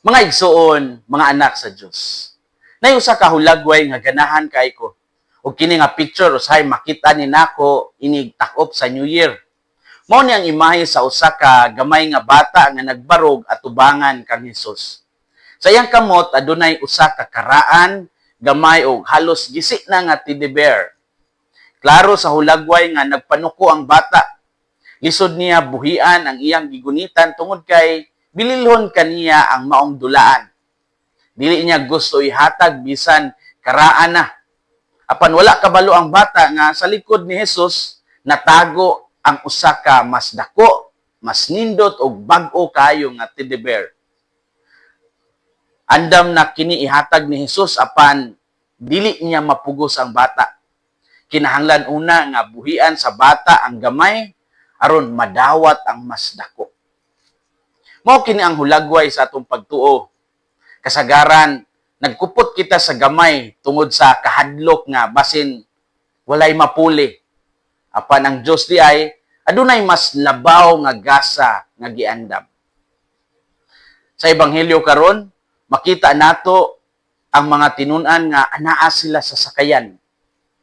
Mga igsoon, mga anak sa Dios. Nay usa ka hulagway nga ganahan kay ko. Ug kini nga picture usahay makita ni nako inig takop sa New Year. Mao ni ang imahe sa usa ka gamay nga bata nga nagbarog at tubangan kang Hesus. Sa iyang kamot adunay usa ka karaan, gamay og halos gisi na nga teddy bear. Klaro sa hulagway nga nagpanuko ang bata. Lisod niya buhian ang iyang gigunitan tungod kay bililhon kaniya ang maong dulaan. Dili niya gusto ihatag bisan karaan na. Apan wala kabalo ang bata nga sa likod ni Hesus natago ang usa ka mas dako, mas nindot og bag-o kayo nga teddy bear. Andam na kini ihatag ni Hesus apan dili niya mapugos ang bata. Kinahanglan una nga buhian sa bata ang gamay aron madawat ang mas dako. Mao kini ang hulagway sa atong pagtuo. Kasagaran nagkupot kita sa gamay tungod sa kahadlok nga basin walay mapuli. Apan ang Dios di ay adunay mas labaw nga gasa nga giandam. Sa ebanghelyo karon makita nato ang mga tinun-an nga anaa sila sa sakayan.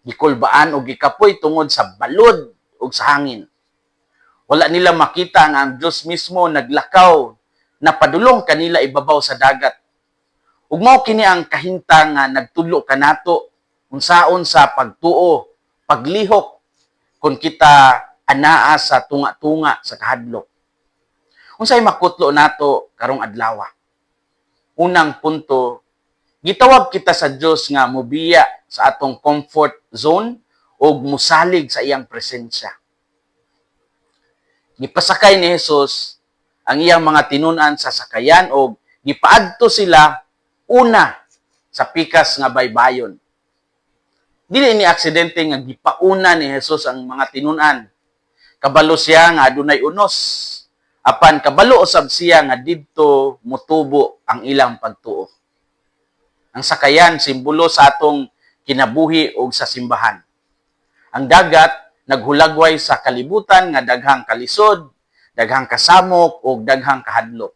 Gikulbaan o gikapoy tungod sa balod o sa hangin. Wala nila makita nga ang Diyos mismo naglakaw na padulong kanila ibabaw sa dagat. Ug mao kini ang kahintang nga nagtulo kanato unsaon sa pagtuo, paglihok kung kita anaa sa tunga-tunga sa kahadlok. Unsay makutlo nato karong adlaw? Unang punto, gitawag kita sa Dios nga mobiya sa atong comfort zone ug musalig sa iyang presensya. Gipasakay ni Hesus ang iyang mga tinun-an sa sakayan o gipaadto sila una sa pikas nga baybayon. Dili ni aksidente nga gipauna ni Hesus ang mga tinun-an. Kabalo siya nga adunay unos. Apan kabalo usab siya nga didto motubo ang ilang pagtuo. Ang sakayan simbolo sa atong kinabuhi o sa simbahan. Ang dagat naghulagway sa kalibutan nga daghang kalisod, daghang kasamok o daghang kahadlok.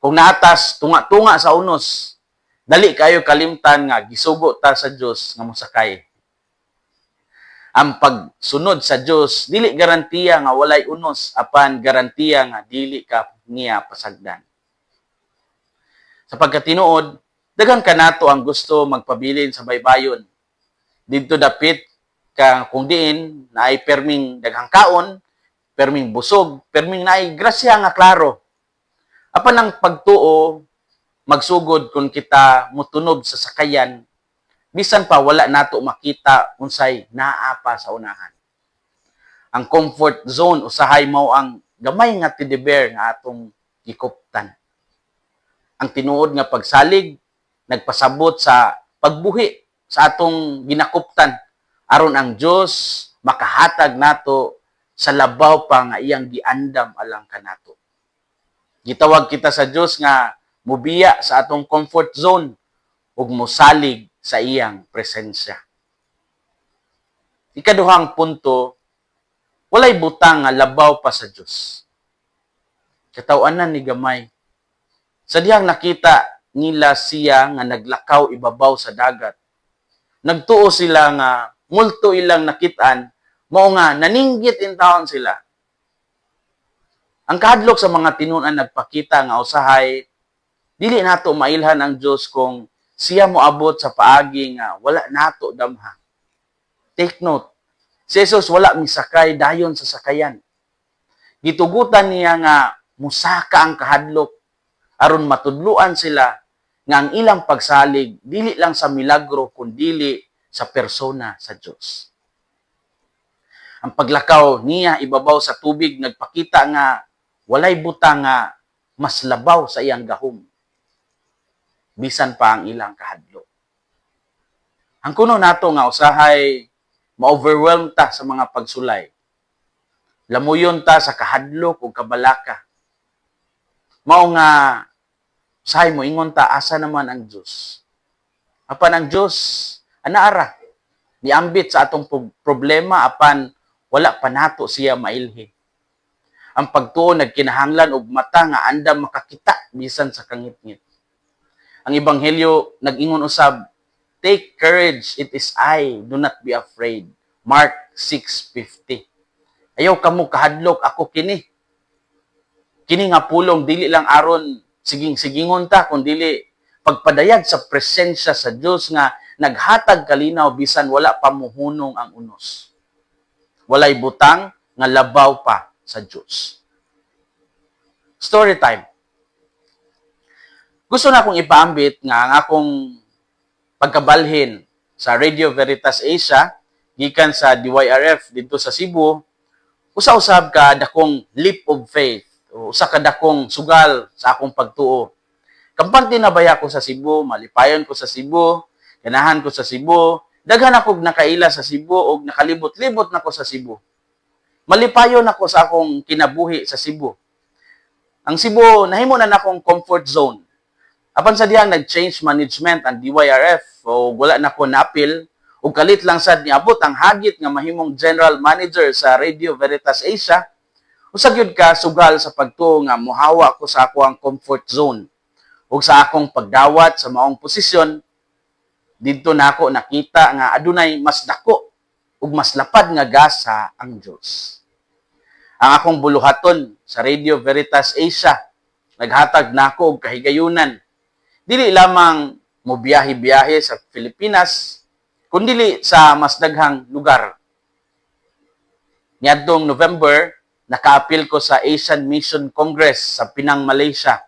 Kung naatas tunga-tunga sa unos, dali kayo kalimtan nga gisugo ta sa Dios nga mosakay. Ang pagsunod sa Dios dili garantiya nga walay unos, apan garantiya nga dili ka niya pasagdan. Sa pagkatinuod, daghan kanato ang gusto magpabilin sa baybayon. Didto dapit ka kung diin na ay perming daghang kaon, perming busog, perming naay grasya nga klaro. Apan ang pagtuo magsugod kung kita mutunog sa sakayan, bisan pa wala nato makita unsay naa pa sa unahan. Ang comfort zone usahay mao ang gamay nga teddy bear nga atong gikuptan. Ang tinuod nga pagsalig nagpasabot sa pagbuhi sa atong ginakuptan aron ang Dios makahatag nato sa labaw pa nga iyang giandam alang kanato. Gitawag kita sa Dios nga mubiya sa atong comfort zone ug mosalig sa iyang presensya. Ikaduhang punto, walay butang nga labaw pa sa Dios. Katawanan ni gamay. Sa dihang nakita nila siya nga naglakaw ibabaw sa dagat. Nagtuo sila nga multo ilang nakitaan, mao nga naninggit in taon sila. Ang kahadlok sa mga tinun-an nagpakita nga usahay dili nato mailhan ang Dios kung siya moabot sa paagi nga wala nato damha. Take note, si Jesus wala misakay dayon sa sakayan. Gitugutan niya nga musaka ang kahadlok aron matudluan sila nga ang ilang pagsalig dili lang sa milagro kundi sa persona sa Dios. Ang paglakaw niya ibabaw sa tubig nagpakita nga walay butang nga mas labaw sa iyang gahom. Bisan pa ang ilang kahadlok. Ang kuno nato nga usahay ma-overwhelm ta sa mga pagsulay. Lamuyon ta sa kahadlok o kabalaka. Mao nga usahay mo ingon ta asa naman ang Dios. Apan ang Dios anaara niambit sa atong problema apan wala pa nato siya mailhi. Ang pagtuo nagkinahanglan og mata nga andam makakita bisan sa kangit-ngit. Ang ebanghelyo nag-ingon usab, take courage, it is I, do not be afraid. Mark 6:50. Ayaw kamo kahadlok, ako kini. Kini nga pulong dili lang aron siging-sigingon ta, kundi pagpadayag sa presensya sa Dios nga naghatag kalinaw bisan wala pa muhunong ang unos. Walay butang nga labaw pa sa Dios. Story time. Gusto na akong ipaambit nga ang akong pagkabalhin sa Radio Veritas Asia gikan sa DYRF dito sa Cebu, usa-usab ka dakong leap of faith o usa ka dakong sugal sa akong pagtuo. Kampante na baya ko sa Cebu, malipayon ko sa Cebu, ganahan ko sa Cebu, daghan akong nakaila sa Cebu o nakalibot-libot na ko sa Cebu. Malipayon ako sa akong kinabuhi sa Cebu. Ang Cebu, nahimo na akong comfort zone. Apan sa diyang nag-change management ang DYRF o wala na ko na-appeal o kalit lang sad niabot ang hagit nga mahimong general manager sa Radio Veritas Asia, usag yun ka sugal sa pagtuo nga muhawa ko sa ako ang comfort zone o sa akong pagdawat sa maong posisyon. Dito na ako nakita nga adunay mas dako ug mas lapad nga gasa ang Dios. Ang akong buluhaton sa Radio Veritas Asia naghatag nako og kahigayunan. Dili lamang mo biyahe-biyahe sa Pilipinas, kundi sa mas daghang lugar. Niadtong November, naka-appeal ko sa Asian Mission Congress sa Penang, Malaysia.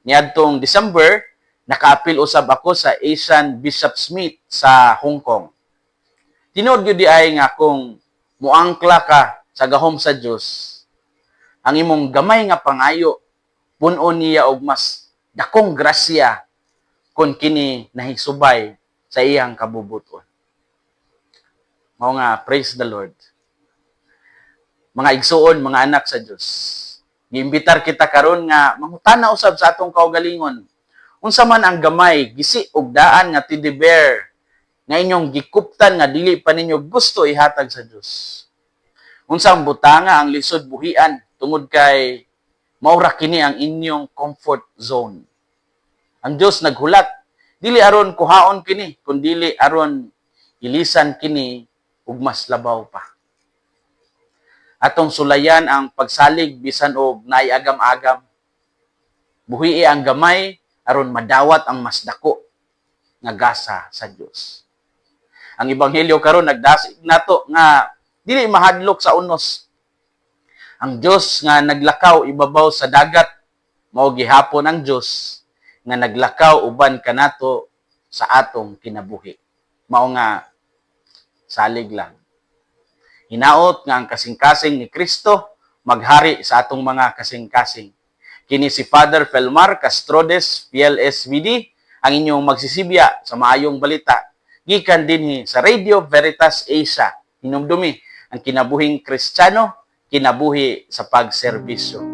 Niadtong December, naka-appeal usab ako sa Asian Bishops' Meet sa Hong Kong. Tinuod gyud ay nga kung muangkla ka sa gahom sa Dios, ang imong gamay nga pangayo pun-on niya og mas dakong grasya kung kini nahisubay sa iyang kabubuton. Mao nga, praise the Lord. Mga igsuon, mga anak sa Dios, giimbitar kita karon nga mangutana usab sa atong kaugalingon. Unsa man ang gamay, gisi og daan nga teddy bear nga inyong gikuptan nga dili pa ninyo gusto ihatag sa Dios. Unsang butanga ang lisod buhian tungod kay maura kini ang inyong comfort zone. Ang Dios naghulat, dili aron kuhaon kini, kundi aron ilisan kini ug mas labaw pa. Atong sulayan ang pagsalig bisan og naay agam-agam. Buhii ang gamay aron madawat ang mas dako nga gasa sa Dios. Ang ebanghelyo karon nagdasig nato nga dili mahadlok sa unos. Ang Dios nga naglakaw ibabaw sa dagat mao gihapon ang Dios nga naglakaw uban kanato sa atong kinabuhi. Mao nga salig lang. Hinaot nga ang kasing-kasing ni Kristo maghari sa atong mga kasing-kasing. Kini si Father Felmar Castrodes, PLSVD, ang inyong magsisibya sa maayong balita. Gikan dinhi sa Radio Veritas Asia. Hinumdumi ang kinabuhing Kristiyano, kinabuhi sa pagserbisyo.